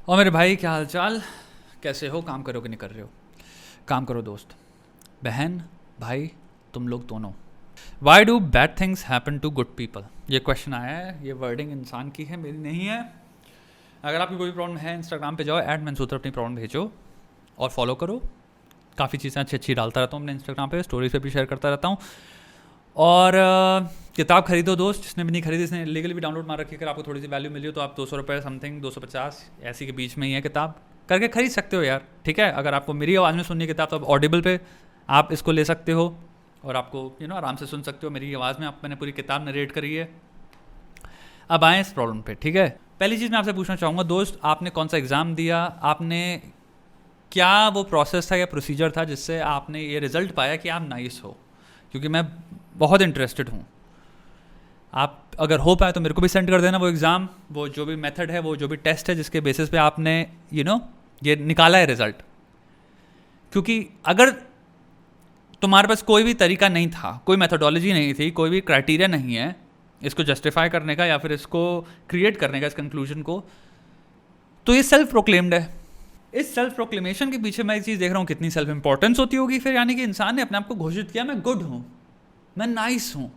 और मेरे भाई क्या हाल चाल, कैसे हो? काम करो कि नहीं कर रहे हो? काम करो दोस्त, बहन, भाई, तुम लोग दोनों। Why do bad things happen to good people? ये क्वेश्चन आया है, ये वर्डिंग इंसान की है, मेरी नहीं है। अगर आपकी कोई प्रॉब्लम है, इंस्टाग्राम पे जाओ, @मनसूत्र अपनी प्रॉब्लम भेजो और फॉलो करो। काफ़ी चीज़ें अच्छी अच्छी डालता रहता हूँ अपने इंस्टाग्राम पे, स्टोरीज पे भी शेयर करता रहता हूँ। और किताब खरीदो दोस्त, जिसने भी नहीं खरीदी, इसने लीगली भी डाउनलोड मार रखी है। अगर आपको थोड़ी सी वैल्यू मिली हो तो आप 200 रुपये समथिंग, 250 ऐसी के बीच में ही है किताब, करके खरीद सकते हो यार। ठीक है, अगर आपको मेरी आवाज़ में सुननी है किताब तो आप ऑडिबल पे आप इसको ले सकते हो और आपको आराम से सुन सकते हो मेरी आवाज़ में। आप मैंने पूरी किताब नरेट करी है। अब आएँ इस प्रॉब्लम पे। ठीक है, पहली चीज़ मैं आपसे पूछना चाहूँगा दोस्त, आपने कौन सा एग्ज़ाम दिया? आपने क्या वो प्रोसेस था या प्रोसीजर था जिससे आपने ये रिज़ल्ट पाया कि आप नाइस हो? क्योंकि मैं बहुत इंटरेस्टेड हूँ। आप अगर हो पाए तो मेरे को भी सेंड कर देना वो एग्ज़ाम, वो जो भी मेथड है, वो जो भी टेस्ट है जिसके बेसिस पे आपने ये निकाला है रिज़ल्ट। क्योंकि अगर तुम्हारे पास कोई भी तरीका नहीं था, कोई मेथोडोलॉजी नहीं थी, कोई भी क्राइटेरिया नहीं है इसको जस्टिफाई करने का या फिर इसको क्रिएट करने का, इस कंक्लूजन को, तो ये सेल्फ प्रोक्लेम्ड है। इस सेल्फ प्रोक्लेमेशन के पीछे मैं एक चीज़ देख रहा हूँ, कितनी सेल्फ इंपॉर्टेंस होती होगी फिर। यानी कि इंसान ने अपने आप को घोषित किया, मैं गुड हूँ, मैं नाइस हूँ।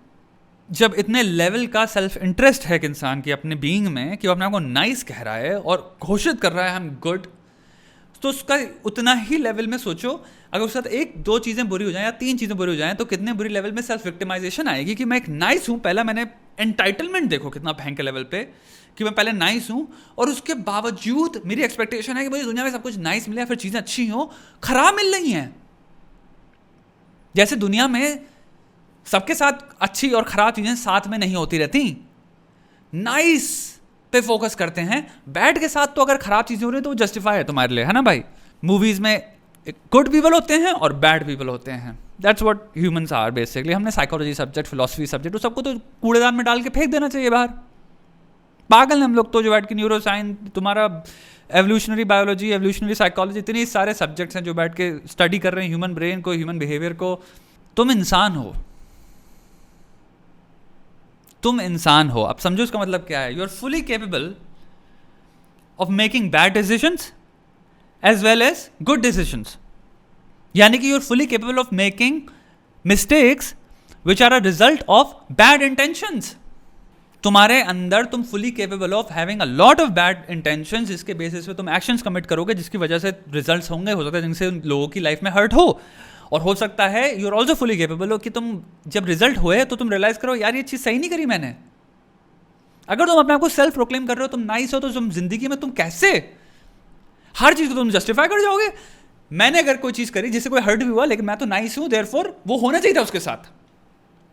जब इतने लेवल का सेल्फ इंटरेस्ट है कि इंसान की अपने बीइंग में, कि वो अपने आप को नाइस कह रहा है और घोषित कर रहा है आई एम गुड, तो उसका उतना ही लेवल में सोचो, अगर उसके साथ एक दो चीज़ें बुरी हो जाएं या तीन चीज़ें बुरी हो जाएं तो कितने बुरी लेवल में सेल्फ विक्टिमाइजेशन आएगी कि मैं एक नाइस हूँ। पहला मैंने एंटाइटलमेंट देखो कितना भयंकर लेवल पे, कि मैं पहले नाइस हूँ और उसके बावजूद मेरी एक्सपेक्टेशन है कि मुझे दुनिया में सब कुछ नाइस मिले या फिर चीज़ें अच्छी हों, खराब मिल रही हैं। जैसे दुनिया में सबके साथ अच्छी और ख़राब चीज़ें साथ में नहीं होती रहती। नाइस पे फोकस करते हैं, बैड के साथ तो अगर ख़राब चीज़ें हो रही हैं तो वो जस्टिफाई है तुम्हारे लिए, है ना भाई? मूवीज़ में गुड पीपल होते हैं और बैड पीपल होते हैं। That's what humans are basically. हमने साइकोलॉजी सब्जेक्ट, फिलोसफी सब्जेक्ट, उस सबको तो कूड़ेदान में डाल के फेंक देना चाहिए बाहर। पागल हैं हम लोग तो, जो बैठ के न्यूरो साइंस, तुम्हारा एवोल्यूशनरी बायोलॉजी, एवोल्यूशनरी साइकोलॉजी, इतने सारे सब्जेक्ट्स हैं जो बैठ के स्टडी कर रहे हैं ह्यूमन ब्रेन को, ह्यूमन बिहेवियर को। तुम इंसान हो, तुम इंसान हो। अब समझो इसका मतलब क्या है। You are fully capable of making bad decisions as well as good decisions. यानी कि you are fully capable of making mistakes which are a result of bad intentions. तुम्हारे अंदर तुम fully capable of having a lot of bad intentions, जिसके basis पे तुम actions commit करोगे, जिसकी वजह से रिजल्ट्स होंगे, हो सकता है जिनसे लोगों की लाइफ में हर्ट हो। और हो सकता है you are also fully capable हो कि तुम जब रिजल्ट हुए तो तुम रियलाइज करो यार ये चीज़ सही नहीं करी मैंने। अगर तुम अपने आप को सेल्फ प्रोक्लेम कर रहे हो, तुम नाइस हो, तो तुम जिंदगी में तुम कैसे हर चीज़ को तुम जस्टिफाई कर जाओगे। मैंने अगर कोई चीज़ करी जिससे कोई हर्ट भी हुआ, लेकिन मैं तो नाइस हूं, देयरफॉर वो होना चाहिए था उसके साथ।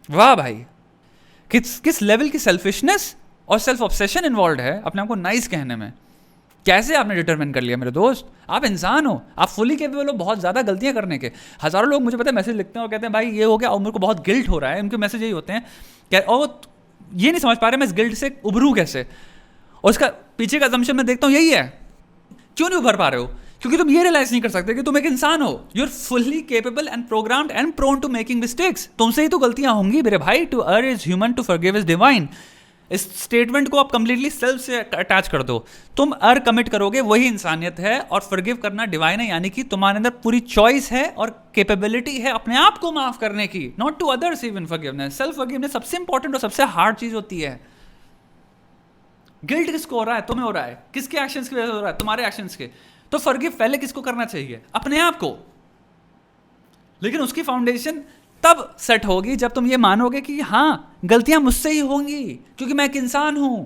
वाह भाई, किस लेवल की सेल्फिशनेस और सेल्फ ऑब्सेशन इन्वॉल्व है अपने आप को नाइस कहने में। कैसे आपने डिटरमिन कर लिया मेरे दोस्त? आप इंसान हो, आप फुली केपेबल हो बहुत ज़्यादा गलतियां करने के। हज़ारों लोग मुझे पता है मैसेज लिखते हैं और कहते हैं भाई ये हो गया और मेरे को बहुत गिल्ट हो रहा है। उनके मैसेज यही होते हैं क्या, और वो ये नहीं समझ पा रहे मैं इस गिल्ट से उभरूँ कैसे। और उसका पीछे का असम्पशन मैं देखता हूँ यही है, क्यों नहीं उभर पा रहे हो? क्योंकि तुम ये रियलाइज नहीं कर सकते कि तुम एक इंसान हो। You are fully capable and programmed and prone to making mistakes. तुमसे ही तो गलतियां होंगी मेरे भाई। To err is human, to forgive is divine. इस स्टेटमेंट को आप कंप्लीटली सेल्फ से अटैच कर दो। तुम अर्र कमिट करोगे, वही इंसानियत है, और फॉरगिव करना डिवाइन है। यानी कि तुम्हारे अंदर पूरी चॉइस है और कैपेबिलिटी है अपने आप को माफ करने की, not to others even forgiveness. Self forgiveness सबसे इंपॉर्टेंट और सबसे हार्ड चीज होती है। गिल्ट किसको हो रहा है? तुम्हें हो रहा है। किसके एक्शंस की वजह से हो रहा है? तुम्हारे एक्शंस के। तो फॉरगिव पहले किसको करना चाहिए? अपने आप को। लेकिन उसकी फाउंडेशन तब सेट होगी जब तुम ये मानोगे कि हाँ गलतियां मुझसे ही होंगी, क्योंकि मैं एक इंसान हूं,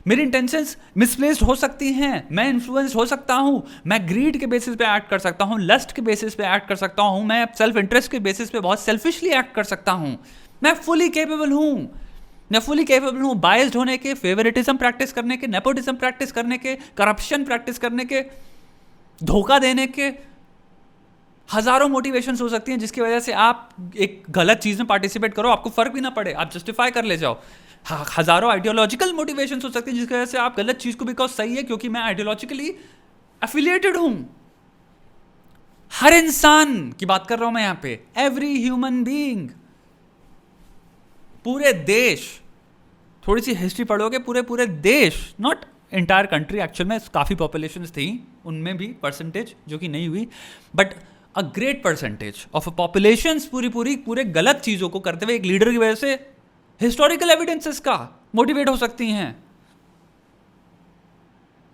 मेरी इंटेंशंस मिसप्लेस्ड हो सकती हैं, मैं इन्फ्लुएंस हो सकता हूं, मैं ग्रीड के बेसिस पे एक्ट कर सकता हूं, लस्ट के बेसिस पे एक्ट कर सकता हूं, मैं सेल्फ इंटरेस्ट के बेसिस पे बहुत सेल्फिशली एक्ट कर सकता हूं। मैं फुली केपेबल हूं। मैं फुली केपेबल हूं बायस्ड होने के, फेवरेटिज्म प्रैक्टिस करने के, नेपोटिज्म प्रैक्टिस करने के, करप्शन प्रैक्टिस करने के, धोखा देने के। हजारों मोटिवेशंस हो सकती हैं जिसकी वजह से आप एक गलत चीज़ में पार्टिसिपेट करो, आपको फर्क भी ना पड़े, आप जस्टिफाई कर ले जाओ। हजारों आइडियोलॉजिकल मोटिवेशंस हो सकती हैं जिसकी वजह से आप गलत चीज़ को, बिकॉज सही है क्योंकि मैं आइडियोलॉजिकली एफिलिएटेड हूं। हर इंसान की बात कर रहा हूं मैं यहां पे, एवरी ह्यूमन बीइंग। पूरे देश, थोड़ी सी हिस्ट्री पढ़ोगे, पूरे देश, नॉट इंटायर कंट्री एक्चुअल में काफ़ी पॉपुलेशंस थी, उनमें भी परसेंटेज जो कि नहीं हुई, but a great percentage of a populations पूरे गलत चीज़ों को करते हुए एक लीडर की वजह से हिस्टोरिकल एविडेंसेस का मोटिवेट हो सकती हैं।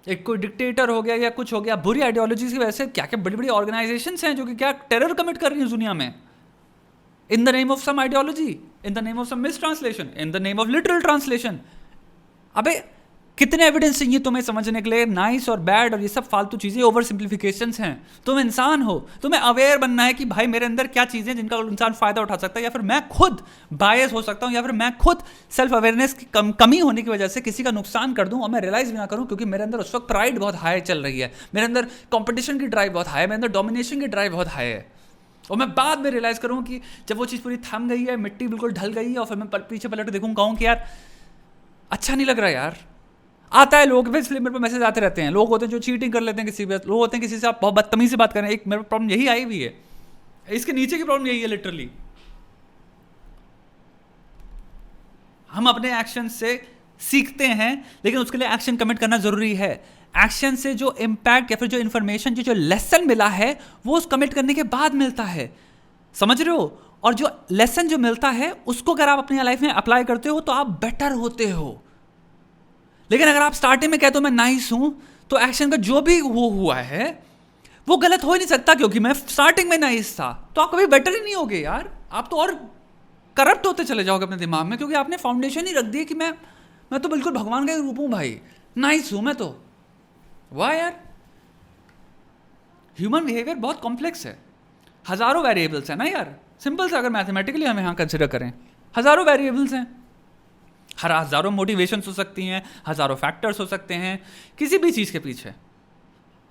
एक कोई डिक्टेटर हो गया या कुछ हो गया, बुरी आइडियोलॉजी की वजह से क्या क्या बड़ी बड़ी ऑर्गेनाइजेशंस हैं जो कि क्या टेरर कमिट कर रही हैं दुनिया में, in the name of some ideology, in the name of some mistranslation, in the name of literal translation. अबे कितने एविडेंस चाहिए तुम्हें समझने के लिए नाइस और बैड और ये सब फालतू चीज़ें, ओवर सिंप्लीफिकेशंस हैं। तुम इंसान हो, तुम्हें अवेयर बनना है कि भाई मेरे अंदर क्या चीज़ें जिनका इंसान फ़ायदा उठा सकता है, या फिर मैं खुद बायस हो सकता हूँ, या फिर मैं खुद सेल्फ अवेयरनेस की कमी होने की वजह से किसी का नुकसान कर दूँ और मैं रियलाइज़ भी ना करूँ, क्योंकि मेरे अंदर उस वक्त प्राइड बहुत हाई चल रही है, मेरे अंदर कॉम्पिटिशन की ड्राइव बहुत हाई है, मेरे अंदर डोमिनेशन की ड्राइव बहुत हाई है, और मैं बाद में रियलाइज़ करूँ कि जब वो चीज़ पूरी थम गई है, मिट्टी बिल्कुल ढल गई है, और फिर मैं पीछे पलट देखूँ, कहूँ कि यार अच्छा नहीं लग रहा यार। आता है लोग, इसलिए मेरे पे मैसेज आते रहते हैं, लोग होते हैं जो चीटिंग कर लेते हैं किसी पे, लोग होते हैं किसी से आप बहुत बदतमीजी से बात कर रहे हैं। एक मेरे प्रॉब्लम यही आई हुई है, इसके नीचे की प्रॉब्लम यही है लिटरली। हम अपने एक्शन से सीखते हैं, लेकिन उसके लिए एक्शन कमिट करना जरूरी है। एक्शन से जो इम्पैक्ट या फिर जो इन्फॉर्मेशन जो लेसन मिला है वो उस कमिट करने के बाद मिलता है, समझ रहे हो? और जो लेसन जो मिलता है उसको अगर आप अपनी लाइफ में अप्लाई करते हो तो आप बेटर होते हो। लेकिन अगर आप स्टार्टिंग में कहते हो मैं नाइस हूं, तो एक्शन का जो भी वो हुआ है वो गलत हो ही नहीं सकता, क्योंकि मैं स्टार्टिंग में नाइस था। तो आप कभी बेटर ही नहीं होगे यार, आप तो और करप्ट होते चले जाओगे अपने दिमाग में, क्योंकि आपने फाउंडेशन ही रख दी कि मैं तो बिल्कुल भगवान का रूप हूं भाई, नाइस हूं मैं तो। वाह यार, ह्यूमन बिहेवियर बहुत कॉम्प्लेक्स है, हजारों वेरिएबल्स हैं ना यार। सिंपल से अगर मैथमेटिकली हम यहाँ कंसिडर करें, हजारों वेरिएबल्स हैं, हजारों मोटिवेशंस हो सकती हैं, हजारों फैक्टर्स हो सकते हैं किसी भी चीज़ के पीछे।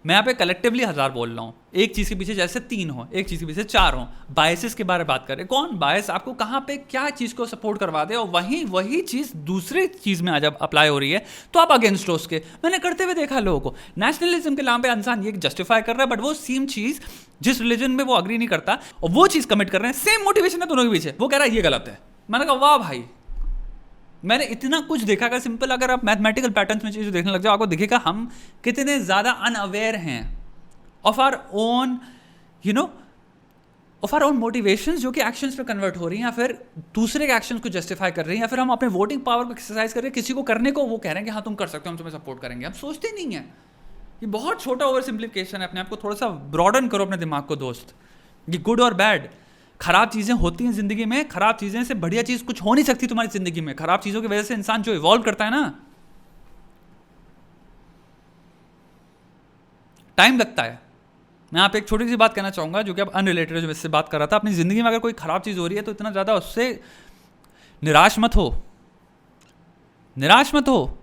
मैं यहाँ पे कलेक्टिवली हजार बोल रहा हूँ, एक चीज़ के पीछे जैसे 3 हो, एक चीज़ के पीछे 4 हो। बायसेस के बारे में बात करें, कौन बायस आपको कहाँ पे क्या चीज़ को सपोर्ट करवा दे, और वही चीज़ दूसरी चीज़ में जब अप्लाई हो रही है तो आप अगेंस्ट हो उसके। मैंने करते हुए देखा लोगों को, नेशनलिज्म के नाम पे इंसान ये जस्टिफाई कर रहा है, बट वो सेम चीज़ जिस रिलीजन में वो अग्री नहीं करता और वो चीज़ कमिट कर रहे हैं, सेम मोटिवेशन है दोनों के पीछे, वो कह रहा है ये गलत है। मैंने कहा वाह भाई, मैंने इतना कुछ देखा। अगर सिंपल अगर आप मैथमेटिकल पैटर्न्स में चीज़ें देखने लग जाओ, आपको दिखेगा हम कितने ज़्यादा अनअवेयर हैं of our own of our own motivations जो कि एक्शंस पे कन्वर्ट हो रही हैं, या फिर दूसरे के एक्शंस को जस्टिफाई कर रही हैं, या फिर हम अपने वोटिंग पावर को एक्सरसाइज कर रहे हैं, किसी को करने को वो कह रहे हैं कि हाँ तुम कर सकते हो, हम तुम्हें सपोर्ट करेंगे। हम सोचते नहीं है, ये बहुत छोटा ओवर सिंप्लीफिकेशन है। अपने आप को थोड़ा सा ब्रॉडन करो अपने दिमाग को दोस्त। ये गुड और बैड, खराब चीज़ें होती हैं ज़िंदगी में, खराब चीज़ें से बढ़िया चीज़ कुछ हो नहीं सकती तुम्हारी ज़िंदगी में। खराब चीज़ों की वजह से इंसान जो इवॉल्व करता है ना, टाइम लगता है। मैं यहाँ पे एक छोटी सी बात कहना चाहूँगा जो कि अब अनरिलेटेड है, जो इससे बात कर रहा था। अपनी ज़िंदगी में अगर कोई खराब चीज़ हो रही है तो इतना ज़्यादा उससे निराश मत हो, निराश मत हो।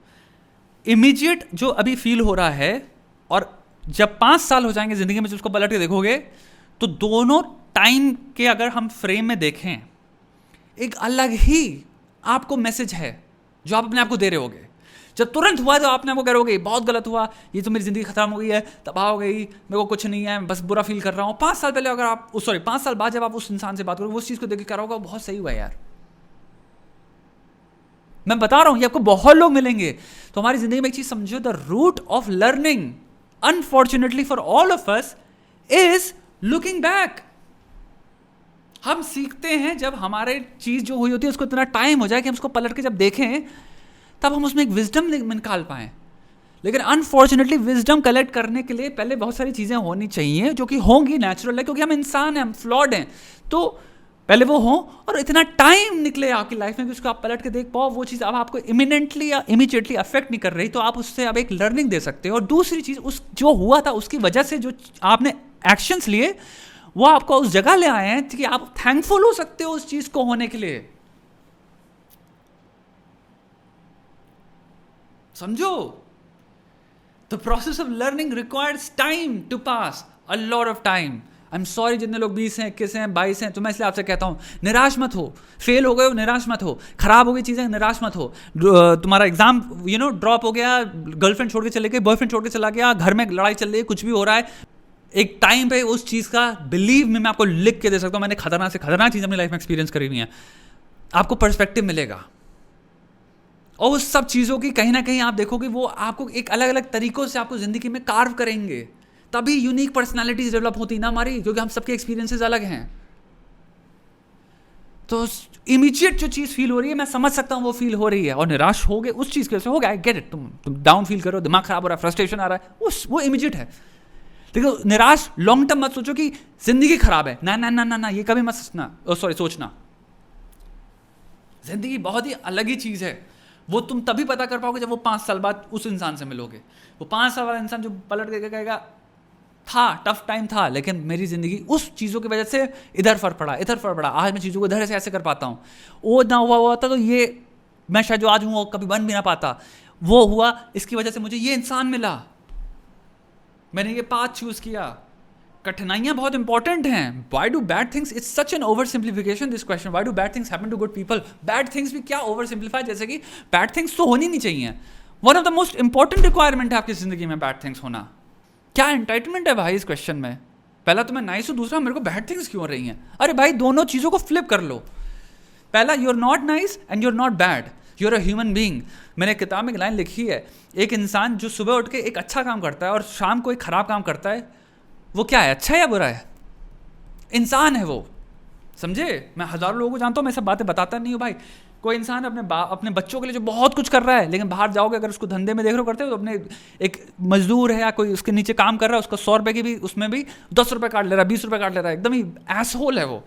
इमीडिएट जो अभी फील हो रहा है, और जब 5 साल हो जाएंगे ज़िंदगी में, जब उसको पलट के देखोगे तो दोनों टाइम के अगर हम फ्रेम में देखें, एक अलग ही आपको मैसेज है जो आप अपने आप को दे रहे होगे। जब तुरंत हुआ तो आपने आपको कह रहे बहुत गलत हुआ, ये तो मेरी ज़िंदगी खत्म हो गई है, तबाह हो गई, मेरे को कुछ नहीं है, बस बुरा फील कर रहा हूँ। 5 साल पहले अगर आप 5 साल बाद जब आप उस इंसान से बात करोगे, उस चीज़ को देख के कह रहा होगा बहुत सही हुआ यार। मैं बता रहा हूँ, ये आपको बहुत लोग मिलेंगे। तो हमारी ज़िंदगी में एक चीज़ समझो, the root of learning unfortunately for all of us is looking back. हम सीखते हैं जब हमारे चीज़ जो हुई होती है उसको इतना टाइम हो जाए कि हम उसको पलट के जब देखें तब हम उसमें एक विजडम निकाल पाएँ। लेकिन अनफॉर्चुनेटली विजडम कलेक्ट करने के लिए पहले बहुत सारी चीज़ें होनी चाहिए जो कि होंगी, नेचुरल है, क्योंकि हम इंसान हैं, हम फ्लॉड हैं। तो पहले वो हो और इतना टाइम निकले आपकी लाइफ में कि उसको आप पलट के देख पाओ। वो चीज़ अब आपको इमिनेंटली या इमीडिएटली अफेक्ट नहीं कर रही, तो आप उससे अब एक लर्निंग दे सकते हो। और दूसरी चीज़, उस जो हुआ था उसकी वजह से जो आपने एक्शंस लिए वो आपको उस जगह ले आए हैं कि आप थैंकफुल हो सकते हो उस चीज़ को होने के लिए। समझो, the process of learning requires time to pass, a lot of time. I am sorry जितने लोग 20 हैं, 21 हैं, 22 हैं, तो मैं इसलिए आपसे कहता हूँ निराश मत हो। फेल हो गए हो, निराश मत हो। खराब हो गई चीज़ें, निराश मत हो। तुम्हारा एग्जाम ड्रॉप हो गया, गर्लफ्रेंड छोड़ के चले गए, बॉयफ्रेंड छोड़ के चला गया, घर में लड़ाई चल रही है, कुछ भी हो रहा है, एक टाइम पे उस चीज़ का बिलीव में मैं आपको लिख के दे सकता हूँ, मैंने खतरनाक से खतरनाक चीज़ अपनी लाइफ में एक्सपीरियंस करी हुई है। आपको पर्सपेक्टिव मिलेगा, और उस सब चीज़ों की कहीं ना कहीं आप देखोगे वो आपको एक अलग अलग तरीक़ों से आपको ज़िंदगी में कार्व करेंगे, तभी यूनिक पर्सनालिटीज डेवलप होती ना हमारी, क्योंकि हम सबके एक्सपीरियंसेस अलग हैं। तो इमीडिएट जो चीज़ फील हो रही है मैं समझ सकता हूँ वो फील हो रही है, और निराश हो गए उस चीज़ की वजह से, हो गया, आई गेट इट, तुम डाउन फील करो, दिमाग खराब हो रहा है, फ्रस्ट्रेशन आ रहा है, वो इमीडिएट है। देखो निराश लॉन्ग टर्म मत सोचो कि जिंदगी खराब है, ना ना ना ना ना, ये कभी मत सोचना। जिंदगी बहुत ही अलग ही चीज़ है, वो तुम तभी पता कर पाओगे जब वो 5 साल बाद उस इंसान से मिलोगे। वो 5 साल वाला इंसान जो पलट के कहेगा था टफ टाइम था, लेकिन मेरी ज़िंदगी उस चीज़ों की वजह से इधर फर्क पड़ा, आज मैं चीज़ों को इधर से ऐसे कर पाता हूँ, वो ना हुआ होता तो ये मैं शायद जो आज हूँ वो कभी बन भी ना पाता, वो हुआ इसकी वजह से मुझे ये इंसान मिला, मैंने ये पाथ चूज़ किया। कठिनाइयाँ बहुत इंपॉर्टेंट हैं। Why do bad things, it's such an oversimplification this question, why do bad things happen to good people. Bad things भी क्या ओवर सिंप्लीफाई, जैसे कि बैड थिंग्स तो होनी नहीं चाहिए, one of the most important requirement है आपकी जिंदगी में बैड थिंग्स होना। क्या एंटाइटलमेंट है भाई इस क्वेश्चन में, पहला तो मैं नाइस हूँ, दूसरा मेरे को बैड थिंग्स क्यों हो रही हैं। अरे भाई दोनों चीज़ों को फ्लिप कर लो, पहला you are not nice and you are not bad, you are a human being. मैंने किताब में एक लाइन लिखी है, एक इंसान जो सुबह उठ के एक अच्छा काम करता है और शाम को एक खराब काम करता है, वो क्या है, अच्छा है या बुरा है? इंसान है वो, समझे। मैं हज़ारों लोगों को जानता हूँ, मैं सब बातें बताता नहीं हूँ भाई। कोई इंसान अपने बच्चों के लिए जो बहुत कुछ कर रहा है, लेकिन बाहर जाओगे अगर उसको धंधे में देख रहे हो करते हो, तो अपने एक मजदूर है या कोई उसके नीचे काम कर रहा है, उसका 100 रुपये की भी उसमें भी 10 रुपये काट ले रहा है, 20 रुपये काट ले रहा है, एकदम ही एसहोल है वो।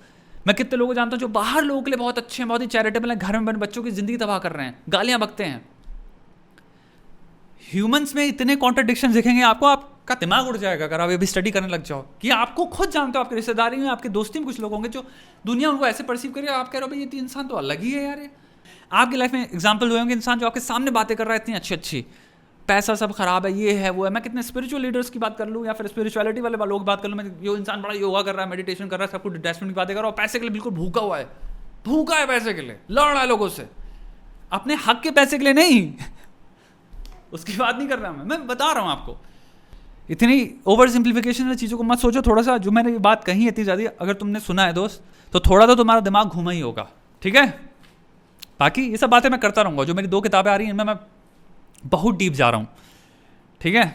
मैं कितने लोगों को जानता हूँ जो बाहर लोगों के लिए बहुत अच्छे हैं, बहुत ही चैरिटेबल हैं, घर में बने बच्चों की ज़िंदगी तबाह कर रहे हैं, गालियाँ बकते हैं। ह्यूमंस में इतने कॉन्ट्रडिक्शन दिखेंगे आपको, आपका दिमाग उड़ जाएगा अगर आप ये भी स्टडी करने लग जाओ, कि आपको खुद जानते हो, आपकी रिश्तेदारी में, आपके दोस्ती में कुछ लोग होंगे जो दुनिया उनको ऐसे परसीव करेगा, आप कह रहे हो भाई ये इंसान तो अलग ही है यार। आपकी लाइफ में एग्जाम्पल हुए होंगे इंसान जो आपके सामने बातें कर रहा है इतनी अच्छी अच्छी, पैसा सब खराब है, ये है वो है। मैं कितने स्पिरिचुअल लीडर्स की बात कर लूँ या फिर स्पिरिचुअलिटी वाले लोग बात कर लूँ, मैं ये इंसान बड़ा योगा कर रहा है, मेडिटेशन कर रहा है, सब कुछ डिटैचमेंट की बातें कर रहा है, और पैसे के लिए बिल्कुल भूखा हुआ है, भूखा है पैसे के लिए, लड़ रहा है लोगों से, अपने हक के पैसे के लिए नहीं उसकी बात नहीं कर रहा मैं बता रहा हूँ आपको। इतनी ओवर सिंप्लीफिकेशन वाली चीज़ों को मत सोचो। थोड़ा सा जो मैंने ये बात कही है इतनी ज़्यादा, अगर तुमने सुना है दोस्त, तो थोड़ा तो तुम्हारा दिमाग घूमा ही होगा, ठीक है। बाकी ये सब बातें मैं करता रहूँगा, जो मेरी 2 किताबें आ रही हैं इनमें मैं बहुत डीप जा रहा हूँ, ठीक है।